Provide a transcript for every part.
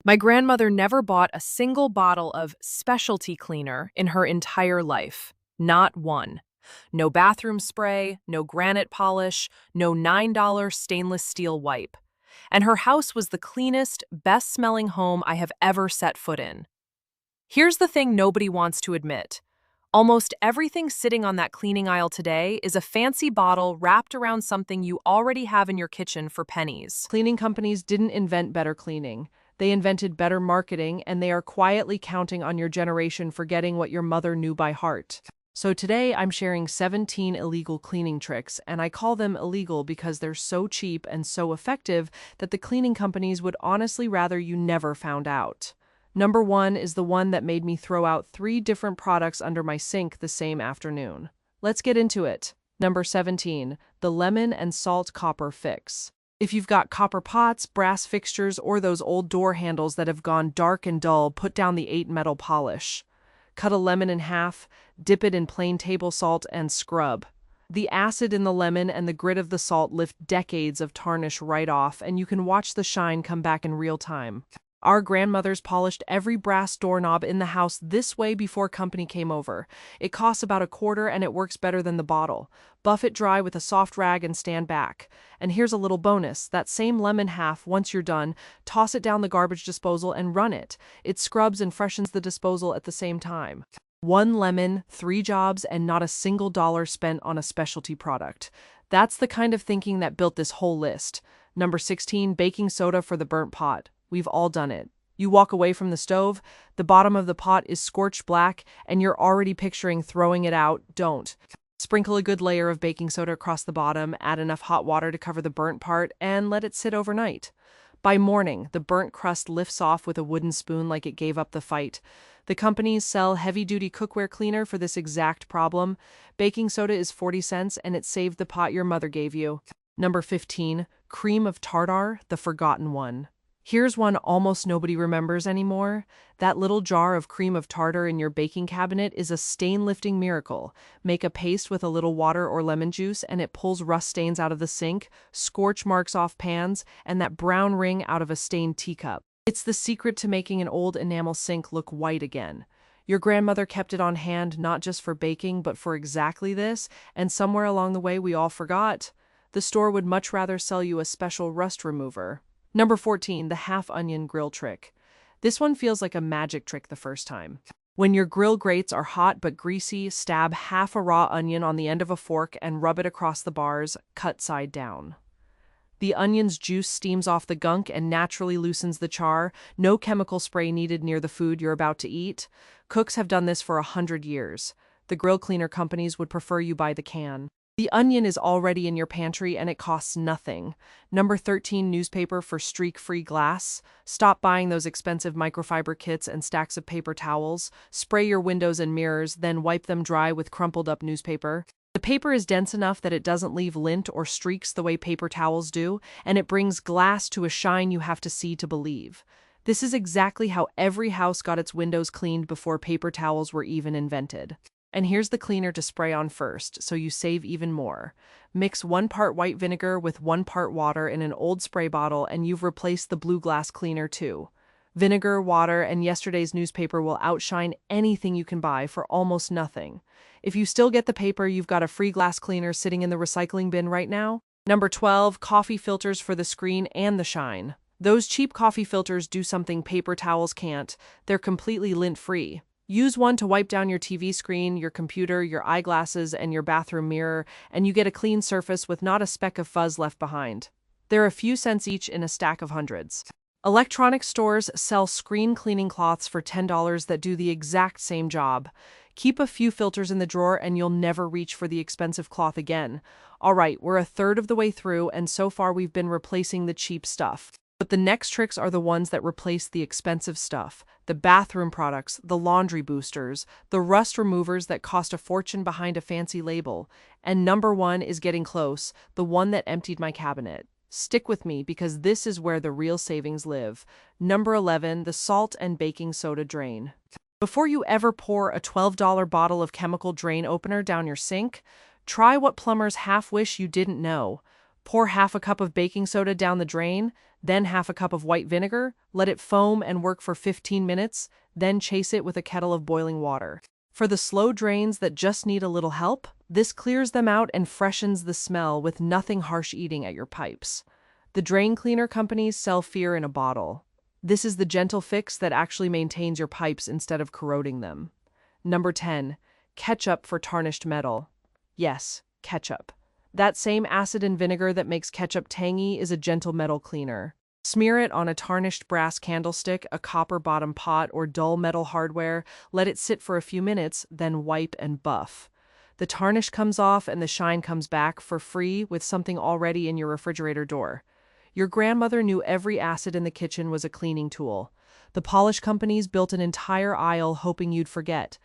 My grandmother never bought a single bottle of specialty cleaner in her entire life. Not one. No bathroom spray, no granite polish, no $9 stainless steel wipe. And her house was the cleanest, best smelling home I have ever set foot in. Here's the thing nobody wants to admit. Almost everything sitting on that cleaning aisle today is a fancy bottle wrapped around something you already have in your kitchen for pennies. Cleaning companies didn't invent better cleaning. They invented better marketing, and they are quietly counting on your generation forgetting what your mother knew by heart. So today I'm sharing 17 illegal cleaning tricks, and I call them illegal because they're so cheap and so effective that the cleaning companies would honestly rather you never found out. Number one is the one that made me throw out 3 different products under my sink the same afternoon. Let's get into it. Number 17, the lemon and salt copper fix. If you've got copper pots, brass fixtures, or those old door handles that have gone dark and dull, put down the 8 metal polish. Cut a lemon in half, dip it in plain table salt, and scrub. The acid in the lemon and the grit of the salt lift decades of tarnish right off, and you can watch the shine come back in real time. Our grandmothers polished every brass doorknob in the house this way before company came over. It costs about a quarter and it works better than the bottle. Buff it dry with a soft rag and stand back. And here's a little bonus. That same lemon half, once you're done, toss it down the garbage disposal and run it. It scrubs and freshens the disposal at the same time. 1 lemon, 3 jobs, and not a single dollar spent on a specialty product. That's the kind of thinking that built this whole list. Number 16, baking soda for the burnt pot. We've all done it. You walk away from the stove, the bottom of the pot is scorched black, and you're already picturing throwing it out. Don't. Sprinkle a good layer of baking soda across the bottom, add enough hot water to cover the burnt part, and let it sit overnight. By morning, the burnt crust lifts off with a wooden spoon like it gave up the fight. The companies sell heavy-duty cookware cleaner for this exact problem. Baking soda is 40 cents, and it saved the pot your mother gave you. Number 15, cream of tartar, the forgotten one. Here's one almost nobody remembers anymore. That little jar of cream of tartar in your baking cabinet is a stain-lifting miracle. Make a paste with a little water or lemon juice, and it pulls rust stains out of the sink, scorch marks off pans, and that brown ring out of a stained teacup. It's the secret to making an old enamel sink look white again. Your grandmother kept it on hand not just for baking, but for exactly this, and somewhere along the way we all forgot. The store would much rather sell you a special rust remover. Number 14, the half-onion grill trick. This one feels like a magic trick the first time. When your grill grates are hot but greasy, stab half a raw onion on the end of a fork and rub it across the bars, cut side down. The onion's juice steams off the gunk and naturally loosens the char. No chemical spray needed near the food you're about to eat. Cooks have done this for 100 years. The grill cleaner companies would prefer you buy the can. The onion is already in your pantry and it costs nothing. Number 13, newspaper for streak-free glass. Stop buying those expensive microfiber kits and stacks of paper towels. Spray your windows and mirrors, then wipe them dry with crumpled up newspaper. The paper is dense enough that it doesn't leave lint or streaks the way paper towels do, and it brings glass to a shine you have to see to believe. This is exactly how every house got its windows cleaned before paper towels were even invented. And here's the cleaner to spray on first, so you save even more. Mix 1 part white vinegar with 1 part water in an old spray bottle, and you've replaced the blue glass cleaner too. Vinegar, water, and yesterday's newspaper will outshine anything you can buy for almost nothing. If you still get the paper, you've got a free glass cleaner sitting in the recycling bin right now. Number 12, coffee filters for the screen and the shine. Those cheap coffee filters do something paper towels can't. They're completely lint-free. Use one to wipe down your TV screen, your computer, your eyeglasses, and your bathroom mirror, and you get a clean surface with not a speck of fuzz left behind. They're a few cents each in a stack of hundreds. Electronics stores sell screen cleaning cloths for $10 that do the exact same job. Keep a few filters in the drawer and you'll never reach for the expensive cloth again. All right, we're a third of the way through, and so far we've been replacing the cheap stuff. But the next tricks are the ones that replace the expensive stuff. The bathroom products, the laundry boosters, the rust removers that cost a fortune behind a fancy label. And number 1 is getting close, the one that emptied my cabinet. Stick with me because this is where the real savings live. Number 11, the salt and baking soda drain. Before you ever pour a $12 bottle of chemical drain opener down your sink, try what plumbers half wish you didn't know. Pour half a cup of baking soda down the drain, then half a cup of white vinegar, let it foam and work for 15 minutes, then chase it with a kettle of boiling water. For the slow drains that just need a little help, this clears them out and freshens the smell with nothing harsh eating at your pipes. The drain cleaner companies sell fear in a bottle. This is the gentle fix that actually maintains your pipes instead of corroding them. Number 10. Ketchup for tarnished metal. Yes, ketchup. That same acid and vinegar that makes ketchup tangy is a gentle metal cleaner. Smear it on a tarnished brass candlestick, a copper bottom pot, or dull metal hardware, let it sit for a few minutes, then wipe and buff. The tarnish comes off and the shine comes back for free with something already in your refrigerator door. Your grandmother knew every acid in the kitchen was a cleaning tool. The polish companies built an entire aisle hoping you'd forget.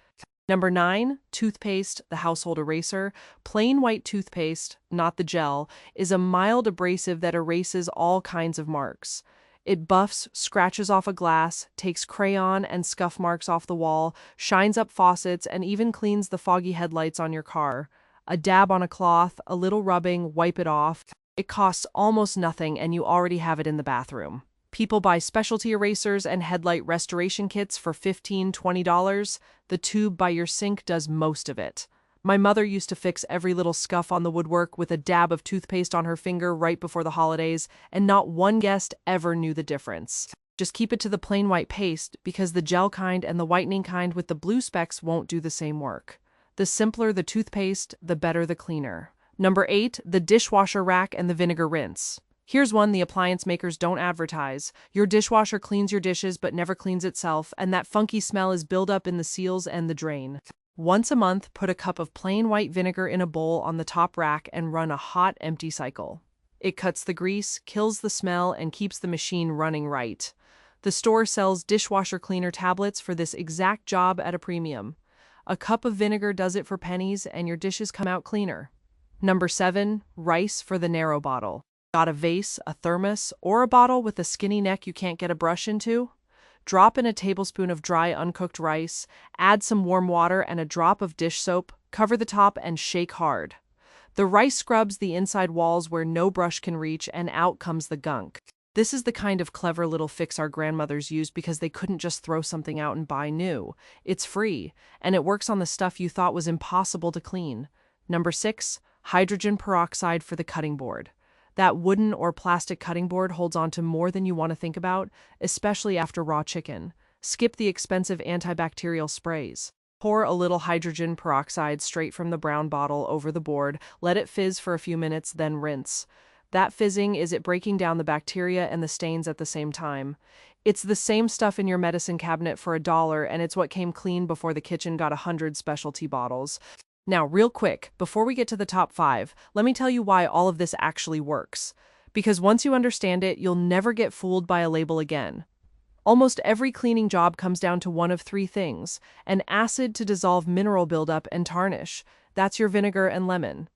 Number 9, toothpaste, the household eraser. Plain white toothpaste, not the gel, is a mild abrasive that erases all kinds of marks. It buffs, scratches off a glass, takes crayon and scuff marks off the wall, shines up faucets, and even cleans the foggy headlights on your car. A dab on a cloth, a little rubbing, wipe it off. It costs almost nothing and you already have it in the bathroom. People buy specialty erasers and headlight restoration kits for $15, $20. The tube by your sink does most of it. My mother used to fix every little scuff on the woodwork with a dab of toothpaste on her finger right before the holidays, and not one guest ever knew the difference. Just keep it to the plain white paste, because the gel kind and the whitening kind with the blue specks won't do the same work. The simpler the toothpaste, the better the cleaner. Number 8, the dishwasher rack and the vinegar rinse. Here's one the appliance makers don't advertise. Your dishwasher cleans your dishes but never cleans itself, and that funky smell is buildup in the seals and the drain. Once a month, put a cup of plain white vinegar in a bowl on the top rack and run a hot, empty cycle. It cuts the grease, kills the smell, and keeps the machine running right. The store sells dishwasher cleaner tablets for this exact job at a premium. A cup of vinegar does it for pennies, and your dishes come out cleaner. Number 7, rice for the narrow bottle. Got a vase, a thermos, or a bottle with a skinny neck you can't get a brush into? Drop in a tablespoon of dry uncooked rice, add some warm water and a drop of dish soap, cover the top and shake hard. The rice scrubs the inside walls where no brush can reach, and out comes the gunk. This is the kind of clever little fix our grandmothers used because they couldn't just throw something out and buy new. It's free, and it works on the stuff you thought was impossible to clean. Number 6, hydrogen peroxide for the cutting board. That wooden or plastic cutting board holds on to more than you want to think about, especially after raw chicken. Skip the expensive antibacterial sprays. Pour a little hydrogen peroxide straight from the brown bottle over the board, let it fizz for a few minutes, then rinse. That fizzing is it breaking down the bacteria and the stains at the same time. It's the same stuff in your medicine cabinet for $1, and it's what came clean before the kitchen got 100 specialty bottles. Now, real quick, before we get to the top 5, let me tell you why all of this actually works. Because once you understand it, you'll never get fooled by a label again. Almost every cleaning job comes down to one of 3 things: an acid to dissolve mineral buildup and tarnish. That's your vinegar and lemon.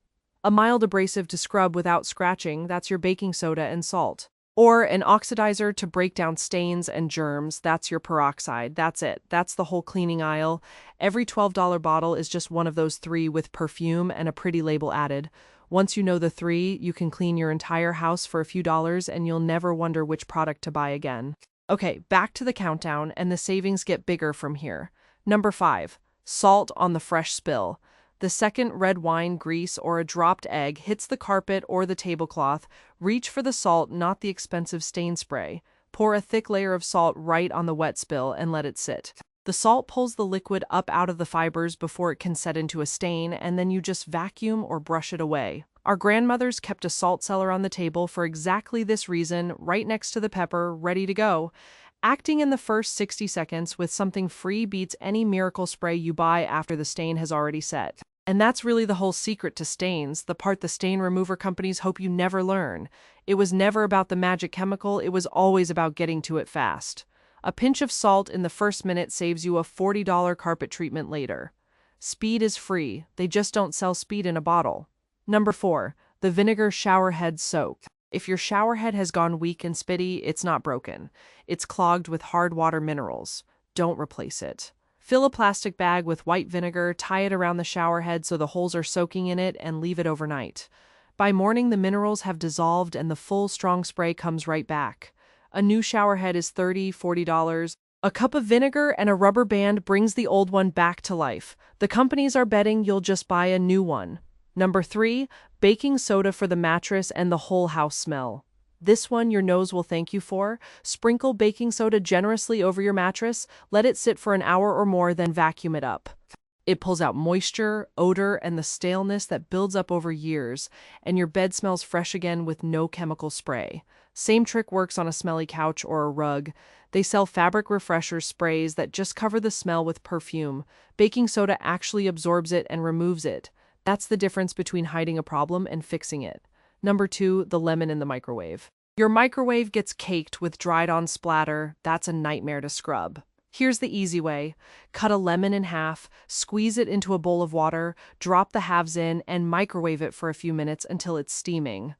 A mild abrasive to scrub without scratching. That's your baking soda and salt. Or an oxidizer to break down stains and germs. That's your peroxide. That's it. That's the whole cleaning aisle. Every $12 bottle is just one of those 3 with perfume and a pretty label added. Once you know the 3, you can clean your entire house for a few dollars and you'll never wonder which product to buy again. Okay, back to the countdown, and the savings get bigger from here. Number 5, salt on the fresh spill. The second red wine, grease, or a dropped egg hits the carpet or the tablecloth, reach for the salt, not the expensive stain spray. Pour a thick layer of salt right on the wet spill and let it sit. The salt pulls the liquid up out of the fibers before it can set into a stain, and then you just vacuum or brush it away. Our grandmothers kept a salt cellar on the table for exactly this reason, right next to the pepper, ready to go. Acting in the first 60 seconds with something free beats any miracle spray you buy after the stain has already set. And that's really the whole secret to stains, the part the stain remover companies hope you never learn. It was never about the magic chemical, it was always about getting to it fast. A pinch of salt in the first minute saves you a $40 carpet treatment later. Speed is free, they just don't sell speed in a bottle. Number 4, the vinegar shower head soak. If your shower head has gone weak and spitty, it's not broken. It's clogged with hard water minerals. Don't replace it. Fill a plastic bag with white vinegar, tie it around the shower head so the holes are soaking in it, and leave it overnight. By morning, the minerals have dissolved and the full, strong spray comes right back. A new shower head is $30–40. A cup of vinegar and a rubber band brings the old one back to life. The companies are betting you'll just buy a new one. Number 3, baking soda for the mattress and the whole house smell. This one your nose will thank you for. Sprinkle baking soda generously over your mattress, let it sit for an hour or more, then vacuum it up. It pulls out moisture, odor, and the staleness that builds up over years, and your bed smells fresh again with no chemical spray. Same trick works on a smelly couch or a rug. They sell fabric refresher sprays that just cover the smell with perfume. Baking soda actually absorbs it and removes it. That's the difference between hiding a problem and fixing it. Number 2, the lemon in the microwave. Your microwave gets caked with dried-on splatter. That's a nightmare to scrub. Here's the easy way. Cut a lemon in half, squeeze it into a bowl of water, drop the halves in, and microwave it for a few minutes until it's steaming.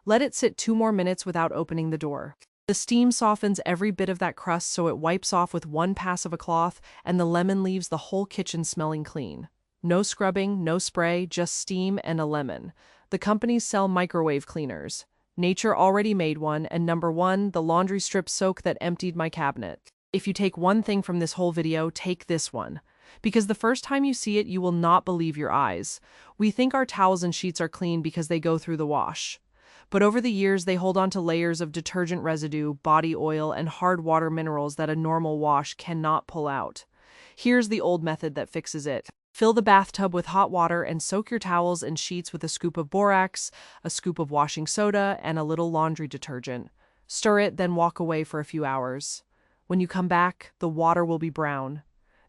Let it sit 2 more minutes without opening the door. The steam softens every bit of that crust so it wipes off with one pass of a cloth, and the lemon leaves the whole kitchen smelling clean. No scrubbing, no spray, just steam and a lemon. The companies sell microwave cleaners. Nature already made one, and number 1, the laundry strip soak that emptied my cabinet. If you take one thing from this whole video, take this one. Because the first time you see it, you will not believe your eyes. We think our towels and sheets are clean because they go through the wash. But over the years, they hold on to layers of detergent residue, body oil, and hard water minerals that a normal wash cannot pull out. Here's the old method that fixes it. Fill the bathtub with hot water and soak your towels and sheets with a scoop of borax, a scoop of washing soda, and a little laundry detergent. Stir it, then walk away for a few hours. When you come back, the water will be brown.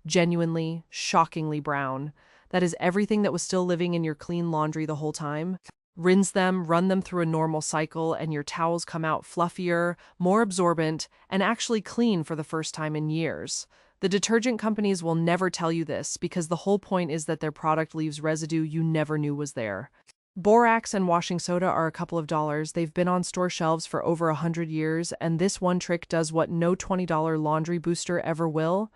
Genuinely, shockingly brown. That is everything that was still living in your clean laundry the whole time. Rinse them, run them through a normal cycle, and your towels come out fluffier, more absorbent, and actually clean for the first time in years. The detergent companies will never tell you this because the whole point is that their product leaves residue you never knew was there. Borax and washing soda are a couple of dollars. They've been on store shelves for over 100 years, and this one trick does what no $20 laundry booster ever will.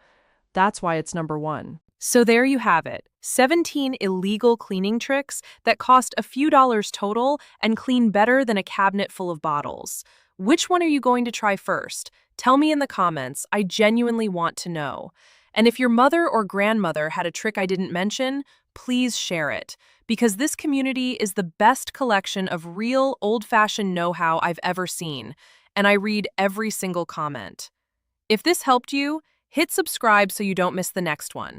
That's why it's number 1. So there you have it, 17 illegal cleaning tricks that cost a few dollars total and clean better than a cabinet full of bottles. Which one are you going to try first? Tell me in the comments. I genuinely want to know. And if your mother or grandmother had a trick I didn't mention, please share it, because this community is the best collection of real, old-fashioned know-how I've ever seen, and I read every single comment. If this helped you, hit subscribe so you don't miss the next one.